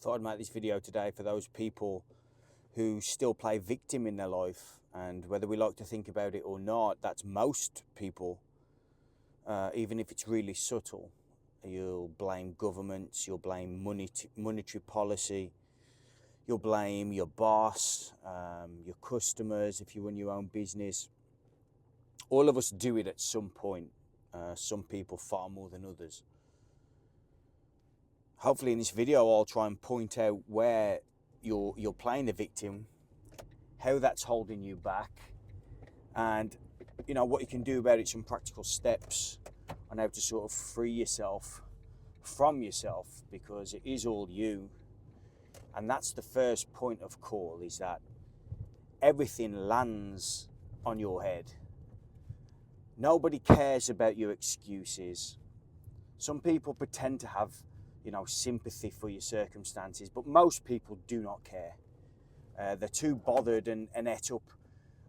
Thought I'd make this video today for those people who still play victim in their life, and whether we like to think about it or not, that's most people. Even if it's really subtle, you'll blame governments, you'll blame monetary policy, you'll blame your boss, your customers if you run your own business. All of us do it at some point, some people far more than others. Hopefully in this video I'll try and point out where you're playing the victim, how that's holding you back, and what you can do about it, some practical steps on how to sort of free yourself from yourself, because it is all you. And that's the first point of call, is that everything lands on your head. Nobody cares about your excuses. Some people pretend to have sympathy for your circumstances, but most people do not care. They're too bothered and et up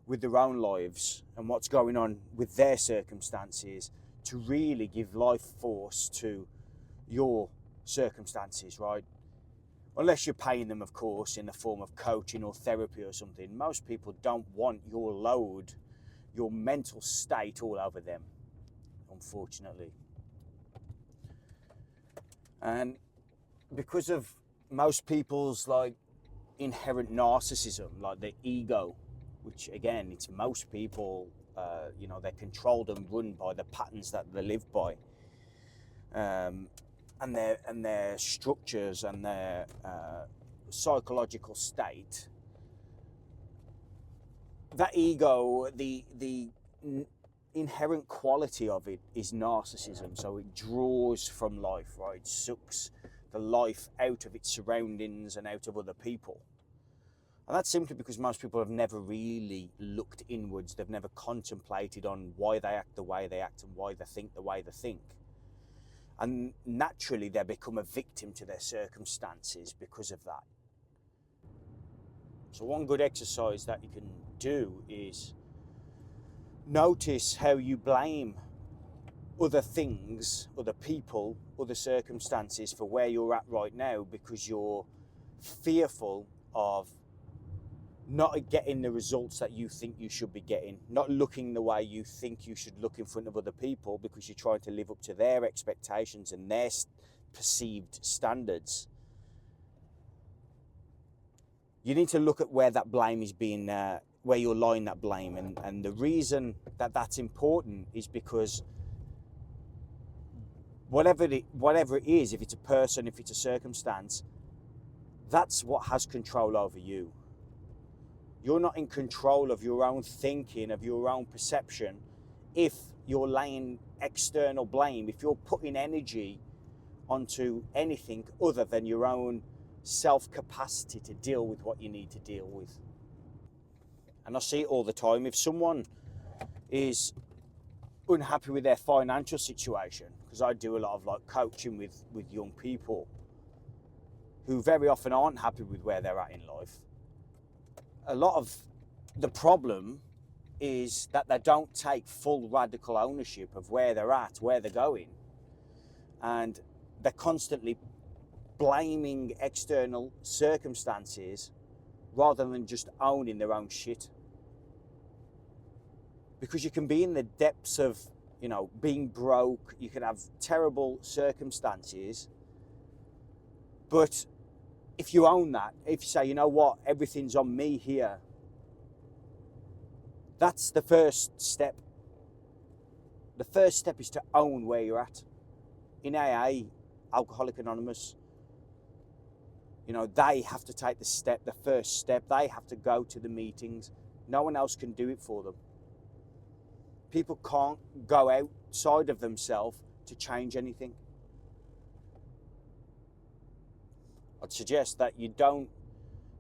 with their own lives and what's going on with their circumstances to really give life force to your circumstances, right? Unless you're paying them, of course, in the form of coaching or therapy or something. Most people don't want your load, your mental state all over them, unfortunately. And because of most people's inherent narcissism, like their ego, which again, it's most people, they're controlled and run by the patterns that they live by, and their structures and their psychological state. That ego, the inherent quality of it is narcissism. So it draws from life, right? It sucks the life out of its surroundings and out of other people. And that's simply because most people have never really looked inwards. They've never contemplated on why they act the way they act and why they think the way they think. And naturally they become a victim to their circumstances because of that. So one good exercise that you can do is notice how you blame other things, other people, other circumstances for where you're at right now, because you're fearful of not getting the results that you think you should be getting, not looking the way you think you should look in front of other people, because you're trying to live up to their expectations and their perceived standards. You need to look at where that blame is being, where you're lying that blame. And the reason that that's important is because whatever it is, if it's a person, if it's a circumstance, that's what has control over you. You're not in control of your own thinking, of your own perception, if you're laying external blame, if you're putting energy onto anything other than your own self-capacity to deal with what you need to deal with. And I see it all the time. If someone is unhappy with their financial situation, because I do a lot of coaching with young people who very often aren't happy with where they're at in life, a lot of the problem is that they don't take full radical ownership of where they're at, where they're going, and they're constantly blaming external circumstances rather than just owning their own shit. Because you can be in the depths of, being broke, you can have terrible circumstances, but if you own that, if you say, everything's on me here, that's the first step. The first step is to own where you're at. In AA, Alcoholics Anonymous, they have to take the first step. They have to go to the meetings. No one else can do it for them. People can't go outside of themselves to change anything. I'd suggest that you don't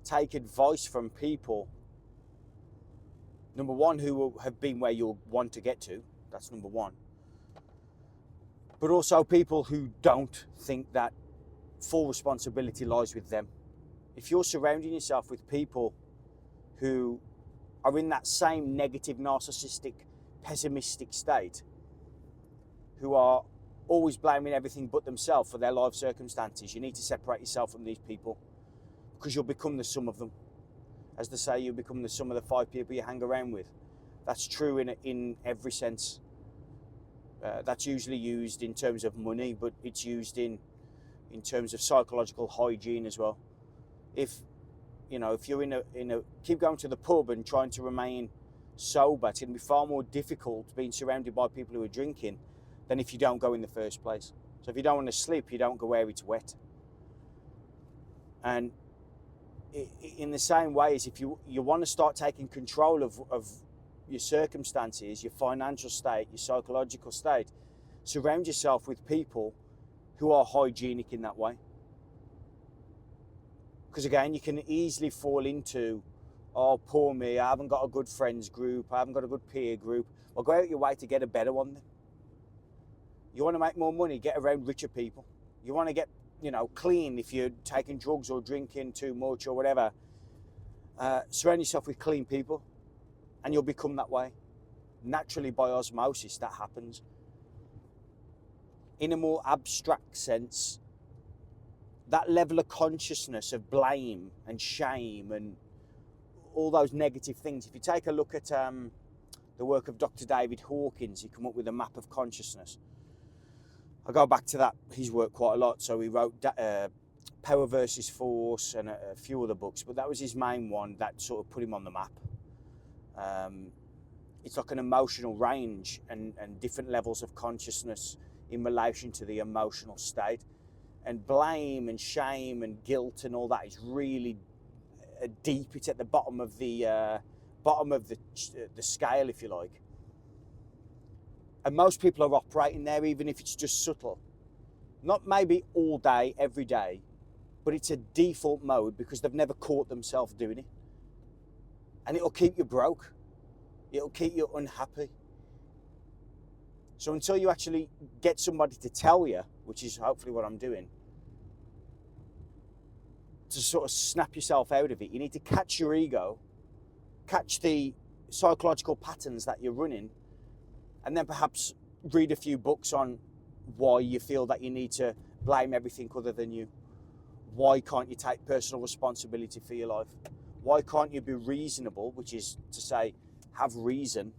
take advice from people, number one, who have been where you want to get to. That's number one. But also people who don't think that full responsibility lies with them. If you're surrounding yourself with people who are in that same negative, narcissistic, pessimistic state, who are always blaming everything but themselves for their life circumstances. You need to separate yourself from these people, because you'll become the sum of them. As they say, you'll become the sum of the 5 people you hang around with. That's true in every sense. That's usually used in terms of money, but it's used in terms of psychological hygiene as well. If you're in a keep going to the pub and trying to remain sober, it's going to be far more difficult being surrounded by people who are drinking than if you don't go in the first place. So if you don't want to slip, you don't go where it's wet. And in the same way as if you want to start taking control of your circumstances, your financial state, your psychological state, surround yourself with people who are hygienic in that way. Because again, you can easily fall into, oh, poor me, I haven't got a good friends group, I haven't got a good peer group. Well, go out your way to get a better one then. You want to make more money, get around richer people. You want to get, clean if you're taking drugs or drinking too much or whatever. Surround yourself with clean people and you'll become that way. Naturally, by osmosis, that happens. In a more abstract sense, that level of consciousness of blame and shame and all those negative things, if you take a look at the work of Dr. David Hawkins, he come up with a map of consciousness. I go back to his work quite a lot. So he wrote Power versus Force and a few other books, but that was his main one that sort of put him on the map. It's like an emotional range and different levels of consciousness in relation to the emotional state. And blame and shame and guilt and all that is really deep. It's at the bottom of the scale, if you like. And most people are operating there, even if it's just subtle. Not maybe all day, every day, but it's a default mode because they've never caught themselves doing it. And it'll keep you broke. It'll keep you unhappy. So until you actually get somebody to tell you, which is hopefully what I'm doing, to sort of snap yourself out of it, you need to catch your ego, catch the psychological patterns that you're running, and then perhaps read a few books on why you feel that you need to blame everything other than you. Why can't you take personal responsibility for your life? Why can't you be reasonable, which is to say, have reason?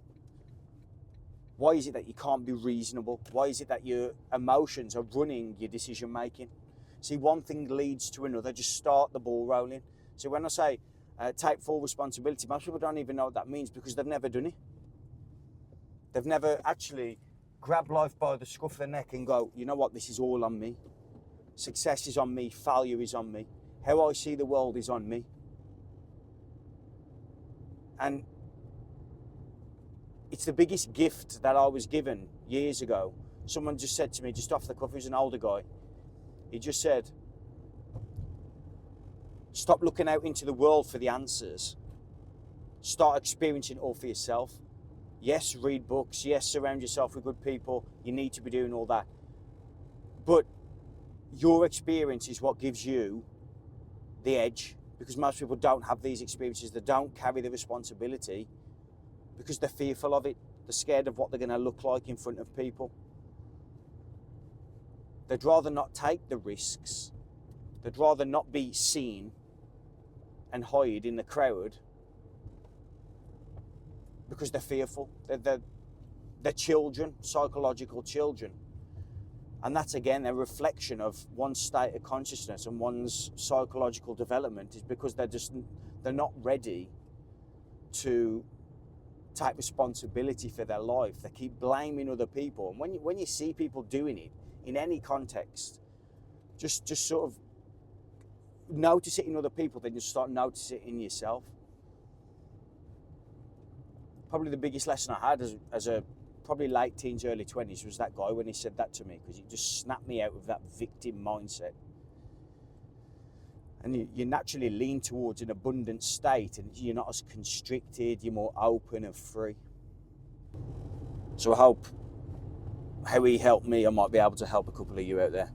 Why is it that you can't be reasonable? Why is it that your emotions are running your decision making? See, one thing leads to another. Just start the ball rolling. So when I say take full responsibility, most people don't even know what that means because they've never done it. They've never actually grabbed life by the scruff of the neck and go, you know what, this is all on me. Success is on me, failure is on me. How I see the world is on me. And it's the biggest gift that I was given years ago. Someone just said to me, just off the cuff, he was an older guy. He just said, stop looking out into the world for the answers. Start experiencing it all for yourself. Yes, read books. Yes, surround yourself with good people. You need to be doing all that. But your experience is what gives you the edge, because most people don't have these experiences. They don't carry the responsibility because they're fearful of it. They're scared of what they're going to look like in front of people. They'd rather not take the risks. They'd rather not be seen and hide in the crowd because they're fearful. They're children, psychological children. And that's, again, a reflection of one's state of consciousness and one's psychological development, is because they're not ready to take responsibility for their life. They keep blaming other people. And when you see people doing it in any context, just sort of notice it in other people, then you start noticing it in yourself. Probably the biggest lesson I had as a probably late teens, early 20s was that guy when he said that to me, because it just snapped me out of that victim mindset. And you naturally lean towards an abundant state, and you're not as constricted, you're more open and free. So I hope how he helped me, I might be able to help a couple of you out there.